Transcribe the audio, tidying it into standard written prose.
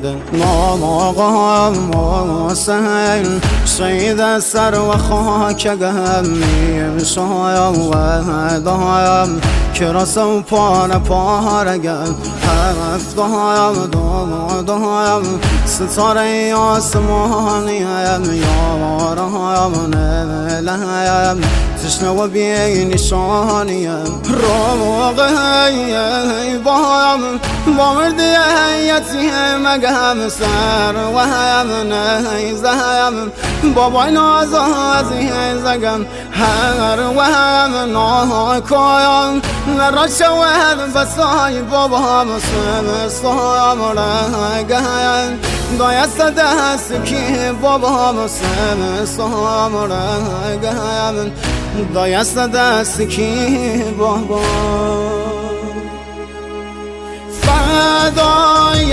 دل نام آقا حسین شهید سر و خاک گمیم شایم و دایم که رسم پاره گل هفت دایم ستاره آسمانیم یارم نلیم تشنه و بی نشانیم روغی بایم با مردی یتیم گم سر و هم نیزم بابای نازازی زگم هر و هم ناکایم نرا شود بسای بابام سمستام رگم دایست دست کی بابام سمستام رگم دایست دست کی بابام فدای